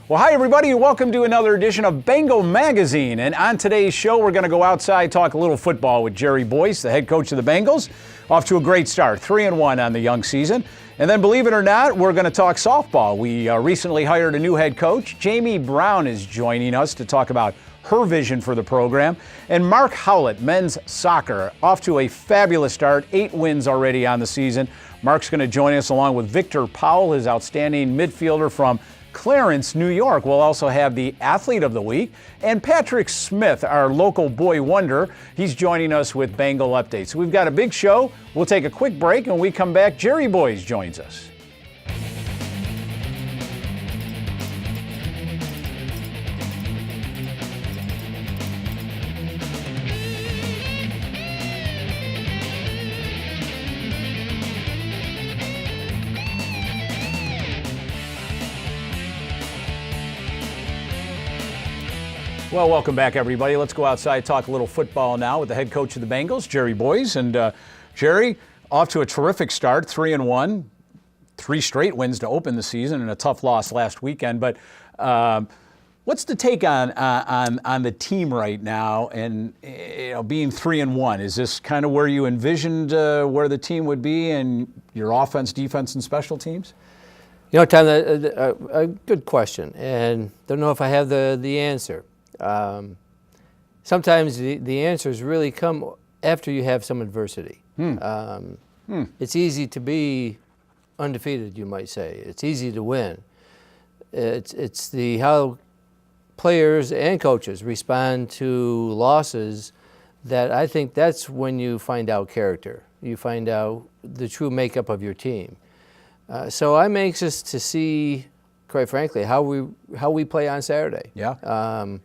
Well, hi, everybody. Welcome to another edition of Bengal Magazine. And on today's show, we're going to go outside, talk a little football with Jerry Boyce, the head coach of the Bengals. Off to a great start, 3-1 on the young season. And then, believe it or not, we're going to talk softball. We recently hired a new head coach. Jamie Brown is joining us to talk about her vision for the program. And Mark Howlett, men's soccer, off to a fabulous start, 8 wins already on the season. Mark's going to join us along with Victor Powell, his outstanding midfielder from Clarence, New York. We'll also have the Athlete of the Week and Patrick Smith, our local boy wonder. He's joining us with Bengal updates. We've got a big show. We'll take a quick break, and when we come back, Jerry Boyce joins us. Well, welcome back, everybody. Let's go outside, talk a little football now with the head coach of the Bengals, Jerry Boyce. And Jerry, off to a terrific start, 3-1, 3 straight wins to open the season, and a tough loss last weekend. But what's the take on the team right now? And being 3-1, is this kind of where you envisioned where the team would be, and your offense, defense, and special teams? You know, Tom, a good question, and don't know if I have the answer. Sometimes the answers really come after you have some adversity. It's easy to be undefeated, you might say. It's easy to win. It's how players and coaches respond to losses that I think that's when you find out character. You find out the true makeup of your team. So I'm anxious to see, quite frankly, how we play on Saturday. Yeah.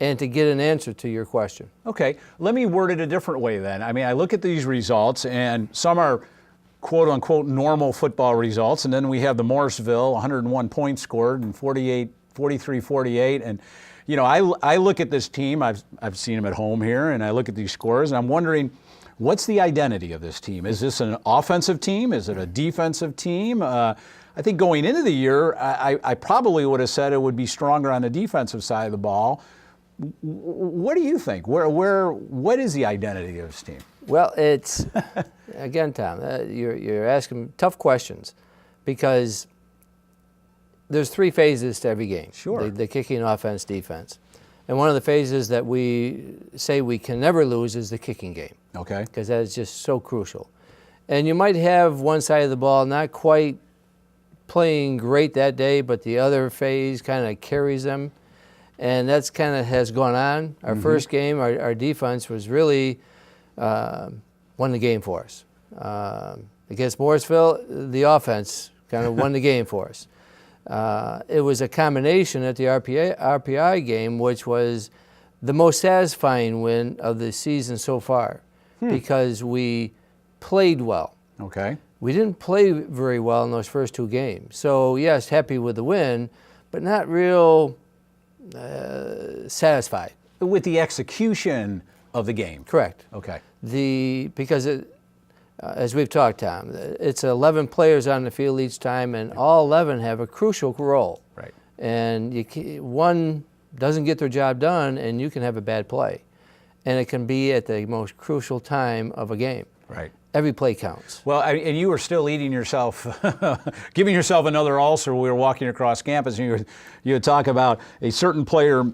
And to get an answer to your question. Okay, let me word it a different way then. I mean, I look at these results, and some are quote-unquote normal football results, and then we have the Morrisville, 101 points scored, and 43-48. And, you know, I look at this team, I've seen them at home here, and I look at these scores, and I'm wondering, what's the identity of this team? Is this an offensive team? Is it a defensive team? I think going into the year, I probably would have said it would be stronger on the defensive side of the ball. What do you think? What is the identity of this team? Well, it's, again, Tom, you're asking tough questions because there's 3 phases to every game. Sure. The kicking, offense, defense. And one of the phases that we say we can never lose is the kicking game. Okay. Because that is just so crucial. And you might have one side of the ball not quite playing great that day, but the other phase kind of carries them. And that's kind of has gone on. Our first game, our defense was really won the game for us. Against Morrisville, the offense kind of won the game for us. It was a combination at the RPI game, which was the most satisfying win of the season so far because we played well. Okay. We didn't play very well in those first 2 games. So, yes, happy with the win, but not real satisfied With the execution of the game. Correct. Okay. Because as we've talked, Tom, it's 11 players on the field each time, and all 11 have a crucial role. Right. And one doesn't get their job done, and you can have a bad play, and it can be at the most crucial time of a game. Right. Every play counts. Well, and you were still eating yourself, giving yourself another ulcer. We were walking across campus, and you would talk about a certain player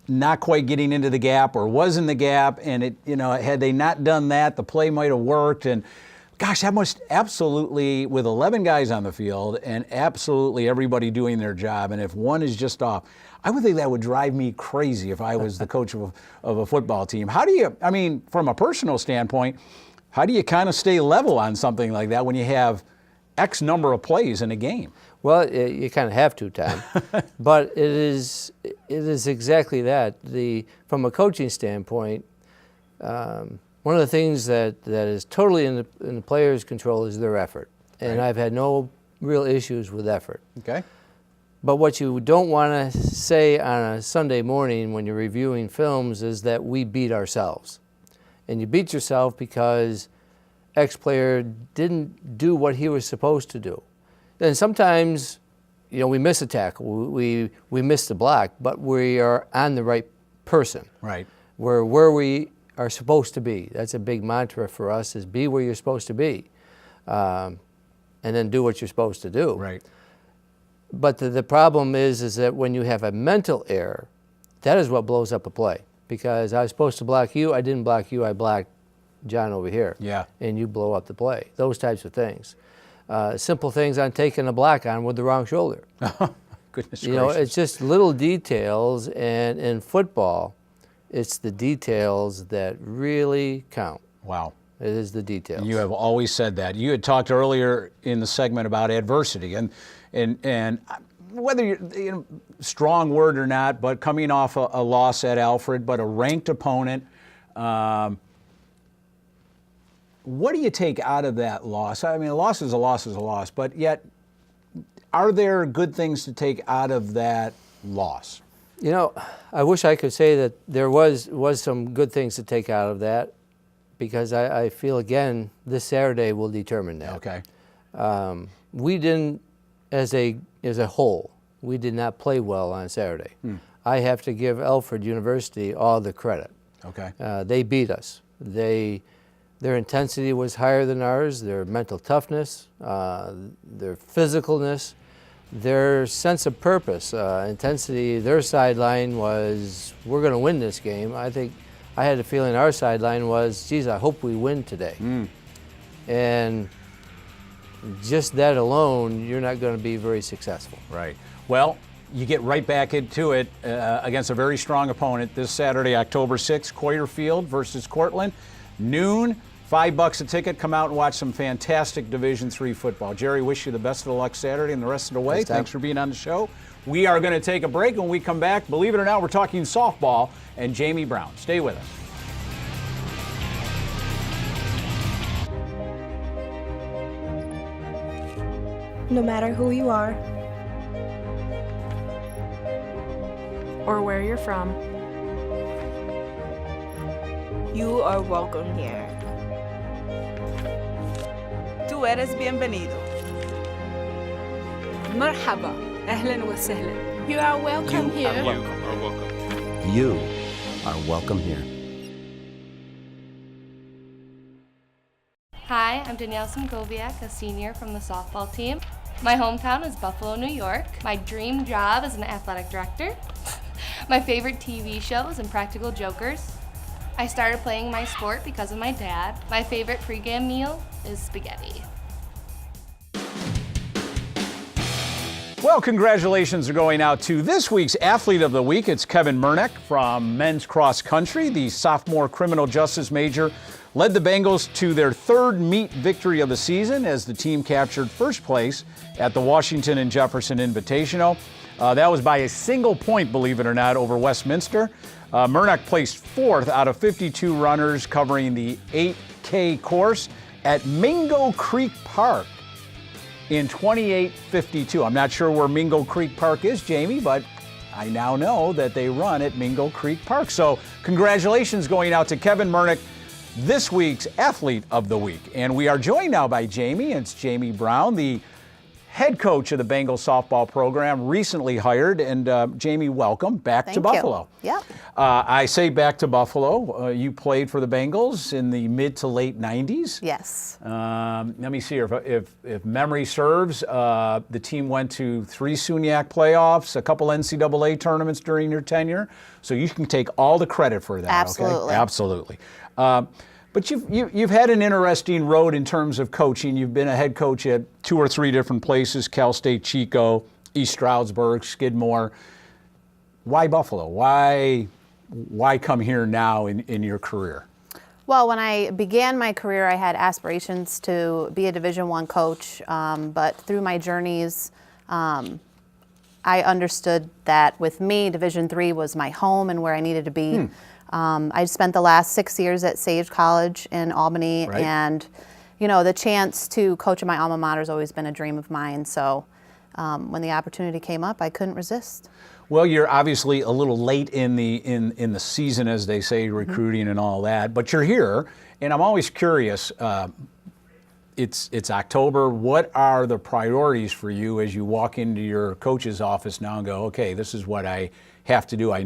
not quite getting into the gap or was in the gap, and had they not done that, the play might have worked. And gosh, that must absolutely, with 11 guys on the field and absolutely everybody doing their job, and if one is just off, I would think that would drive me crazy if I was the coach of a football team. How do you, from a personal standpoint, how do you kind of stay level on something like that when you have X number of plays in a game? Well, you kind of have to, Tom. But it is exactly that. From a coaching standpoint, one of the things that is totally in the players' control is their effort. And I've had no real issues with effort. Okay. But what you don't want to say on a Sunday morning when you're reviewing films is that we beat ourselves. And you beat yourself because X player didn't do what he was supposed to do. And sometimes we miss a tackle, we miss the block, but we are on the right person. Right. We're where we are supposed to be. That's a big mantra for us, is be where you're supposed to be, and then do what you're supposed to do. Right. But the problem is that when you have a mental error, that is what blows up a play. Because I was supposed to block you, I didn't block you, I blocked John over here. Yeah. And you blow up the play. Those types of things. Simple things on taking a block on with the wrong shoulder. Goodness gracious. It's just little details, and in football, it's the details that really count. Wow. It is the details. You have always said that. You had talked earlier in the segment about adversity, and whether you're strong word or not, but coming off a loss at Alfred, but a ranked opponent. What do you take out of that loss? I mean, a loss is a loss is a loss, but yet, are there good things to take out of that loss? I wish I could say that there was some good things to take out of that, because I feel, again, this Saturday will determine that. Okay. We didn't, as a whole, we did not play well on Saturday. I have to give Alfred University all the credit. Okay. They beat us. Their intensity was higher than ours, their mental toughness, their physicalness, their sense of purpose, intensity. Their sideline was, we're going to win this game. I think I had a feeling our sideline was, geez, I hope we win today. And just that alone, you're not going to be very successful. Right. Well, you get right back into it against a very strong opponent this Saturday, October 6th, Coyer Field versus Cortland, noon. $5 a ticket. Come out and watch some fantastic Division III football. Jerry, wish you the best of luck Saturday and the rest of the way. Thanks for being on the show. We are going to take a break. When we come back, believe it or not, we're talking softball and Jamie Brown. Stay with us. No matter who you are or where you're from, you are welcome here. Tú eres bienvenido. مرحبا, أهلا وسهلا. You are welcome here. You are welcome here. Hi, I'm Danielle Simkoviak, a senior from the softball team. My hometown is Buffalo, New York. My dream job is an athletic director. My favorite TV show is Impractical Jokers. I started playing my sport because of my dad. My favorite pregame meal is spaghetti. Well, congratulations are going out to this week's Athlete of the Week. It's Kevin Murnick from men's cross country. The sophomore criminal justice major led the Bengals to their third meet victory of the season as the team captured first place at the Washington and Jefferson Invitational. That was by a single point, believe it or not, over Westminster. Murnick placed fourth out of 52 runners covering the 8K course at Mingo Creek Park in 28:52. I'm not sure where Mingo Creek Park is, Jamie, but I now know that they run at Mingo Creek Park. So congratulations going out to Kevin Murnick, this week's Athlete of the Week. And we are joined now by Jamie. It's Jamie Brown, the head coach of the Bengals softball program, recently hired. And Jamie, welcome back to Buffalo. Yep. I say back to Buffalo. You played for the Bengals in the mid to late 90s. Yes. Let me see here. If memory serves, the team went to 3 SUNYAC playoffs, a couple NCAA tournaments during your tenure. So you can take all the credit for that. Absolutely. Okay? Absolutely. But you've had an interesting road in terms of coaching. You've been a head coach at 2 or 3 different places: Cal State Chico, East Stroudsburg, Skidmore. Why Buffalo? Why come here now in your career? Well, when I began my career, I had aspirations to be a Division I coach, but through my journeys, I understood that with me, Division III was my home and where I needed to be. I spent the last 6 years at Sage College in Albany, right. And the chance to coach at my alma mater has always been a dream of mine. So when the opportunity came up, I couldn't resist. Well, you're obviously a little late in the season, as they say, recruiting and all that, but you're here, and I'm always curious. It's October. What are the priorities for you as you walk into your coach's office now and go, okay, this is what I have to do. I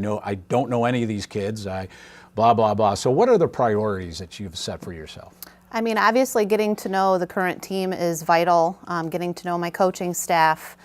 don't know any of these kids. Blah, blah, blah. So what are the priorities that you've set for yourself? I mean, obviously getting to know the current team is vital. Getting to know my coaching staff.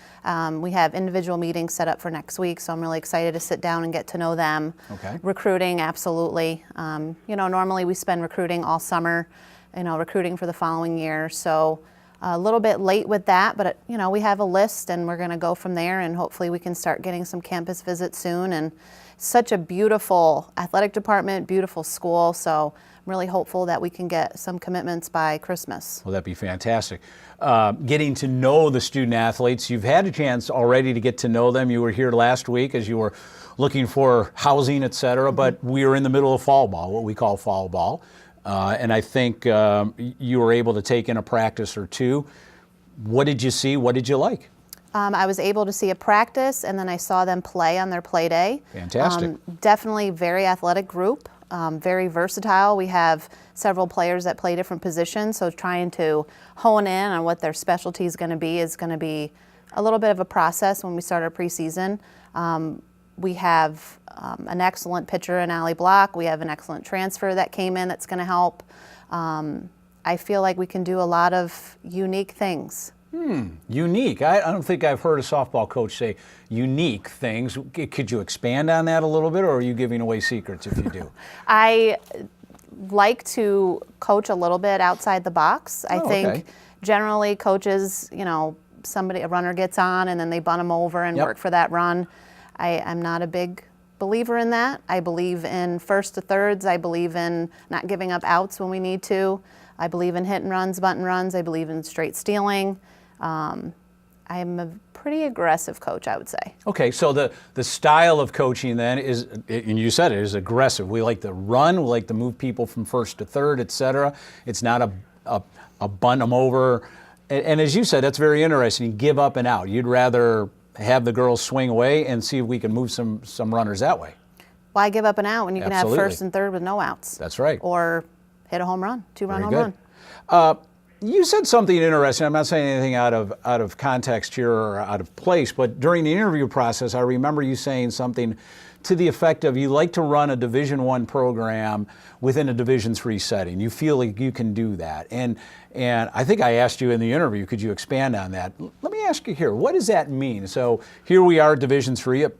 We have individual meetings set up for next week, so I'm really excited to sit down and get to know them. Okay. Recruiting, absolutely. Normally we spend recruiting all summer, recruiting for the following year. So a little bit late with that, but we have a list and we're going to go from there, and hopefully we can start getting some campus visits soon. And such a beautiful athletic department, beautiful school. So I'm really hopeful that we can get some commitments by Christmas. Well, that'd be fantastic. Getting to know the student athletes, you've had a chance already to get to know them. You were here last week as you were looking for housing, et cetera, but we are in the middle of fall ball, what we call fall ball. And I think you were able to take in a practice or two. What did you see? What did you like? I was able to see a practice, and then I saw them play on their play day. Fantastic. Definitely very athletic group, very versatile. We have several players that play different positions, so trying to hone in on what their specialty is going to be a little bit of a process when we start our preseason. We have an excellent pitcher in Allie Block. We have an excellent transfer that came in that's going to help. I feel like we can do a lot of unique things. Unique. I don't think I've heard a softball coach say unique things. Could you expand on that a little bit, or are you giving away secrets if you do? I like to coach a little bit outside the box. I think okay. Generally coaches, a runner gets on and then they bunt them over and work for that run. I'm not a big believer in that. I believe in first to thirds. I believe in not giving up outs when we need to. I believe in hit and runs, bunt and runs. I believe in straight stealing. I'm a pretty aggressive coach, I would say. Okay, so the style of coaching then is, and you said it, is aggressive. We like to run, we like to move people from first to third, et cetera. It's not a bunt them over. And as you said, that's very interesting. Give up and out. You'd rather have the girls swing away and see if we can move some runners that way. Why give up and out when you can Absolutely. have first and third with no outs? That's right. Or hit a home run, two-run home Very run. good. You said something interesting. I'm not saying anything out of context here or out of place, but during the interview process, I remember you saying something to the effect of you like to run a Division I program within a Division III setting. You feel like you can do that. And I think I asked you in the interview, could you expand on that? Let me ask you here, what does that mean? So here we are, Division III, a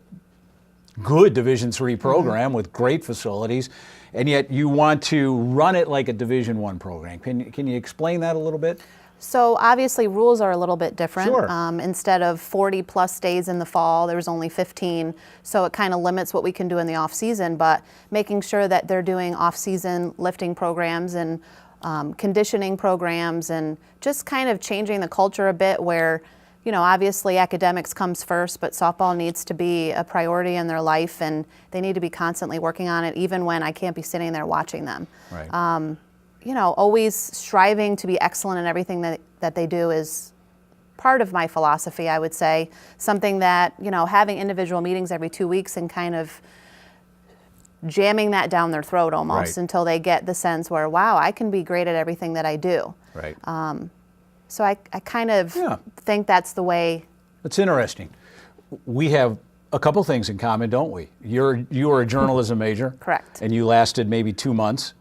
good Division III program with great facilities, and yet you want to run it like a Division I program. Can you explain that a little bit? So obviously rules are a little bit different. Sure. Instead of 40 plus days in the fall, there's only 15. So it kind of limits what we can do in the off season, but making sure that they're doing off season lifting programs and conditioning programs, and just kind of changing the culture a bit where, obviously academics comes first, but softball needs to be a priority in their life, and they need to be constantly working on it, even when I can't be sitting there watching them. Right. Always striving to be excellent in everything that they do is part of my philosophy, I would say. Something that, having individual meetings every 2 weeks and kind of jamming that down their throat almost Right. until they get the sense where, wow, I can be great at everything that I do. Right. So I kind of think that's the way. It's interesting. We have a couple things in common, don't we? You were a journalism major. Correct. And you lasted maybe 2 months.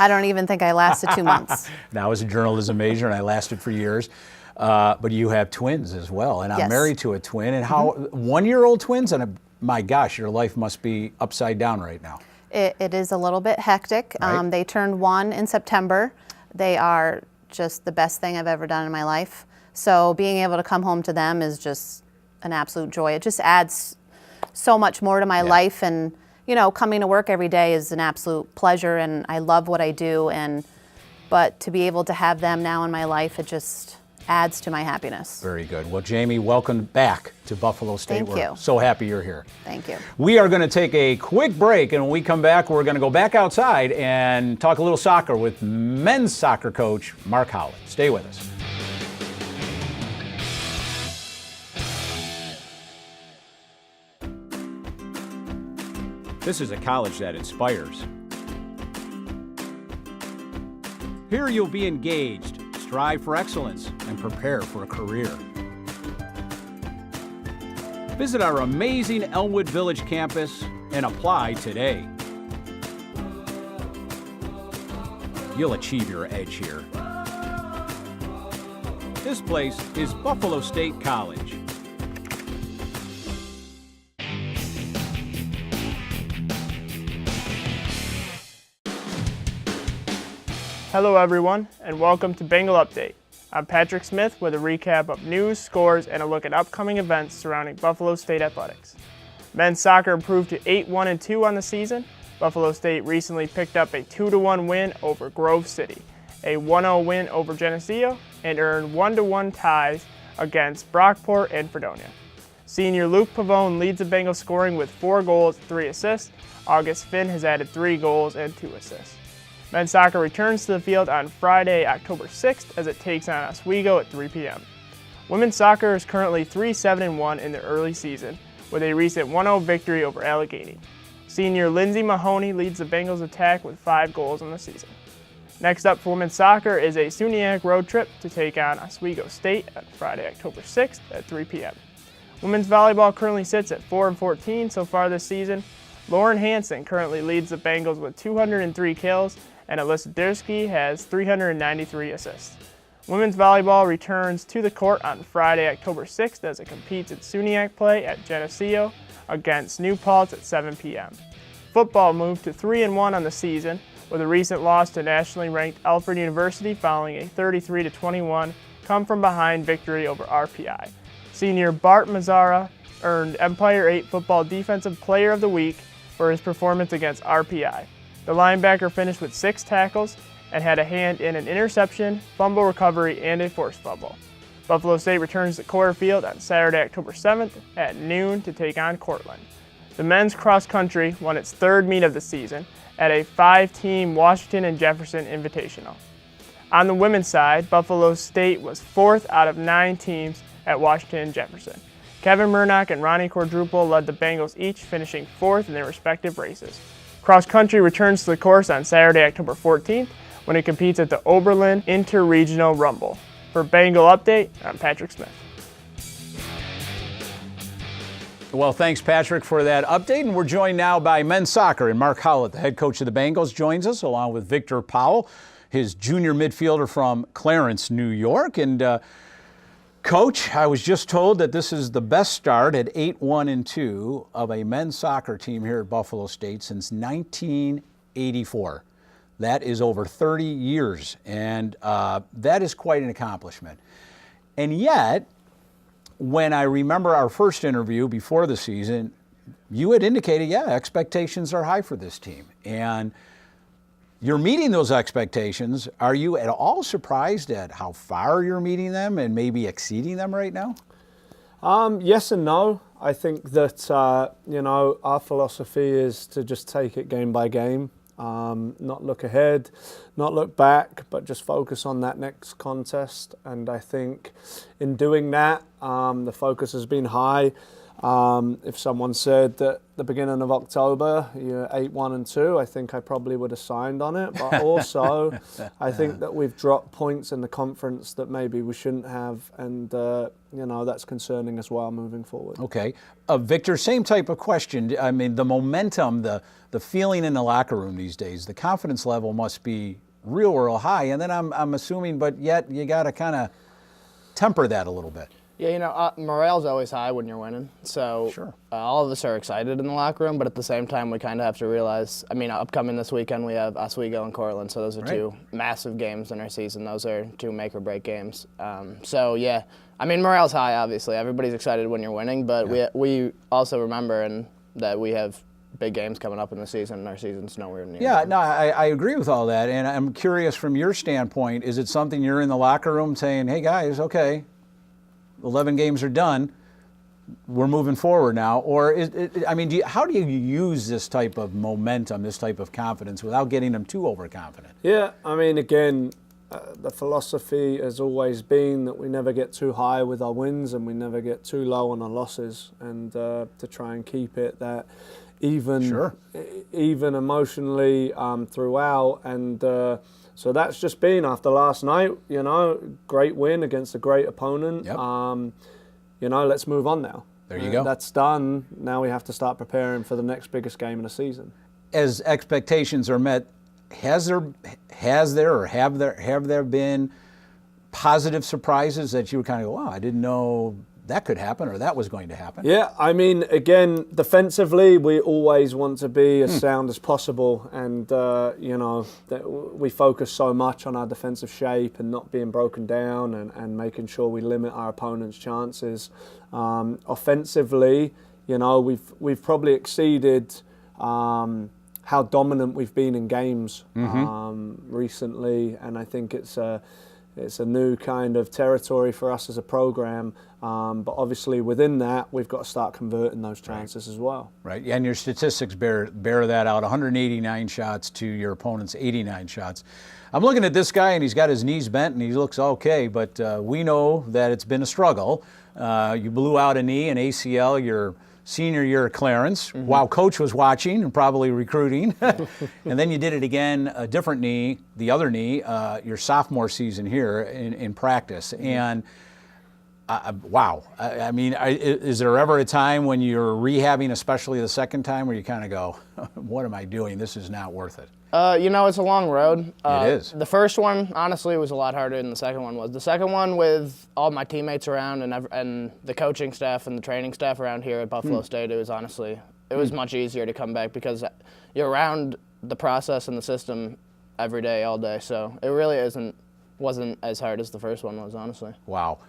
I don't even think I lasted 2 months. And I was a journalism major, and I lasted for years. But you have twins as well, and I'm Yes. married to a twin. And how 1-year-old twins? And my gosh, your life must be upside down right now. It is a little bit hectic. Right. They turned 1 in September. They are just the best thing I've ever done in my life. So being able to come home to them is just an absolute joy. It just adds so much more to my life, and coming to work every day is an absolute pleasure, and I love what I do. But to be able to have them now in my life, it just adds to my happiness. Very good. Well, Jamie, welcome back to Buffalo State. Thank We're you. so happy you're here. Thank you. We are going to take a quick break, and when we come back, we're going to go back outside and talk a little soccer with men's soccer coach Mark Howlett. Stay with us. This is a college that inspires. Here you'll be engaged, strive for excellence, and prepare for a career. Visit our amazing Elmwood Village campus and apply today. You'll achieve your edge here. This place is Buffalo State College. Hello everyone, and welcome to Bengal Update. I'm Patrick Smith with a recap of news, scores, and a look at upcoming events surrounding Buffalo State athletics. Men's soccer improved to 8-1-2 on the season. Buffalo State recently picked up a 2-1 win over Grove City, a 1-0 win over Geneseo, and earned 1-1 ties against Brockport and Fredonia. Senior Luke Pavone leads the Bengals scoring with 4 goals and 3 assists. August Finn has added 3 goals and 2 assists. Men's soccer returns to the field on Friday, October 6th as it takes on Oswego at 3 p.m. Women's soccer is currently 3-7-1 in the early season with a recent 1-0 victory over Allegheny. Senior Lindsay Mahoney leads the Bengals attack with 5 goals in the season. Next up for women's soccer is a SUNYAC road trip to take on Oswego State on Friday, October 6th at 3 p.m. Women's volleyball currently sits at 4-14 so far this season. Lauren Hansen currently leads the Bengals with 203 kills, and Alyssa Dirsky has 393 assists. Women's volleyball returns to the court on Friday, October 6th as it competes in SUNYAC play at Geneseo against New Paltz at 7 p.m. Football moved to 3-1 on the season with a recent loss to nationally ranked Alfred University following a 33-21 come-from-behind victory over RPI. Senior Bart Mazzara earned Empire 8 Football Defensive Player of the Week for his performance against RPI. The linebacker finished with 6 tackles and had a hand in an interception, fumble recovery, and a forced fumble. Buffalo State returns to Koller Field on Saturday, October 7th at noon to take on Cortland. The men's cross country won its 3rd meet of the season at a 5-team Washington and Jefferson Invitational. On the women's side, Buffalo State was 4th out of 9 teams at Washington and Jefferson. Kevin Murdoch and Ronnie Quadruple led the Bengals, each finishing 4th in their respective races. Cross country returns to the course on Saturday, October 14th when it competes at the Oberlin Interregional Rumble. For Bengal Update, I'm Patrick Smith. Well, thanks, Patrick, for that update. And we're joined now by men's soccer. And Mark Howlett, the head coach of the Bengals, joins us along with Victor Powell, his junior midfielder from Clarence, New York. And Coach, I was just told that this is the best start at 8-1-2 of a men's soccer team here at Buffalo State since 1984. That is over 30 years, and that is quite an accomplishment. And yet, when I remember our first interview before the season, you had indicated, yeah, expectations are high for this team. And you're meeting those expectations. Are you at all surprised at how far you're meeting them and maybe exceeding them right now? Yes and no. I think that, our philosophy is to just take it game by game, not look ahead, not look back, but just focus on that next contest. And I think in doing that, the focus has been high. If someone said that the beginning of October, you're 8-1-2, I think I probably would have signed on it. But also, I think that we've dropped points in the conference that maybe we shouldn't have, and that's concerning as well moving forward. Okay, Victor, same type of question. I mean, the momentum, the feeling in the locker room these days, the confidence level must be real high. And then I'm assuming, but yet you got to kind of temper that a little bit. Yeah, morale's always high when you're winning. So sure. All of us are excited in the locker room, but at the same time, we kind of have to realize, upcoming this weekend, we have Oswego and Cortland, so those are 2 massive games in our season. Those are 2 make-or-break games. Morale's high, obviously. Everybody's excited when you're winning, but we also remember that we have big games coming up in the season, and our season's nowhere near. Yeah, no, I agree with all that, and I'm curious from your standpoint, is it something you're in the locker room saying, hey, guys, okay, 11 games are done, we're moving forward now? Or how do you use this type of momentum, this type of confidence without getting them too overconfident? Yeah, again, the philosophy has always been that we never get too high with our wins and we never get too low on our losses, and to try and keep it that even emotionally throughout. And so that's just been after last night, great win against a great opponent. Yep. Let's move on now. There you go. That's done. Now we have to start preparing for the next biggest game in the season. As expectations are met, have there been positive surprises that you would kind of go, wow, I didn't know that could happen or that was going to happen? Yeah, I mean, again, defensively, we always want to be as sound as possible, and we focus so much on our defensive shape and not being broken down, and making sure we limit our opponent's chances. Offensively, we've probably exceeded how dominant we've been in games recently, and I think it's a new kind of territory for us as a program. But obviously within that, we've got to start converting those chances as well. Right, and your statistics bear that out. 189 shots to your opponent's 89 shots. I'm looking at this guy, and he's got his knees bent, and he looks okay, but we know that it's been a struggle. You blew out a knee, an ACL, your senior year at Clarence, while Coach was watching and probably recruiting. And then you did it again, a different knee, the other knee, your sophomore season here in practice. And wow. I mean, is there ever a time when you're rehabbing, especially the second time, where you kind of go, what am I doing? This is not worth it. It's a long road. It is. The first one, honestly, was a lot harder than the second one was. The second one, with all my teammates around and the coaching staff and the training staff around here at Buffalo State, it was much easier to come back because you're around the process and the system every day, all day. So it really wasn't as hard as the first one was, honestly. Wow.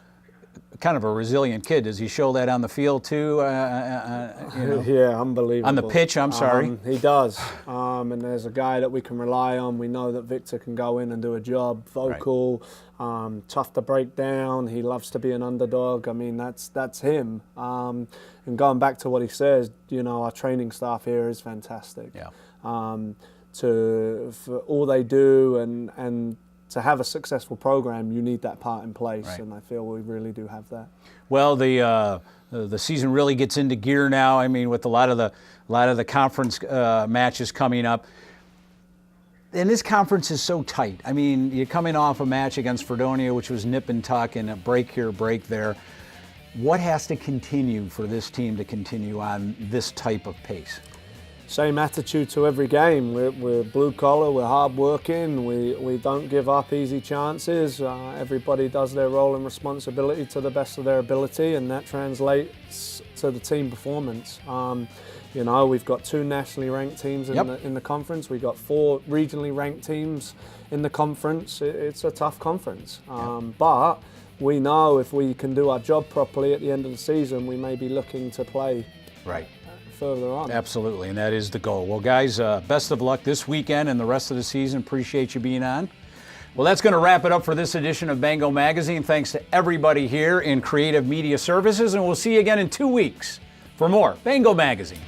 Kind of a resilient kid. Does he show that on the field too? Yeah, unbelievable. On the pitch, I'm sorry. He does. And there's a guy that we can rely on. We know that Victor can go in and do a job. Vocal, tough to break down. He loves to be an underdog. I mean, that's him. And going back to what he says, our training staff here is fantastic. Yeah. For all they do and to have a successful program, you need that part in place, and I feel we really do have that. Well, the season really gets into gear now. I mean, with a lot of the conference matches coming up, and this conference is so tight. I mean, you're coming off a match against Fredonia, which was nip and tuck, and a break here, break there. What has to continue for this team to continue on this type of pace? Same attitude to every game. We're blue collar, we're hard working, we don't give up easy chances. Everybody does their role and responsibility to the best of their ability, and that translates to the team performance. We've got 2 nationally ranked teams in the conference. We've got 4 regionally ranked teams in the conference. It's a tough conference. But we know if we can do our job properly at the end of the season, we may be looking to play further on. Absolutely, and that is the goal. Well, guys, best of luck this weekend and the rest of the season. Appreciate you being on. Well, that's going to wrap it up for this edition of Bengal Magazine. Thanks to everybody here in Creative Media Services, and we'll see you again in 2 weeks for more Bengal Magazine.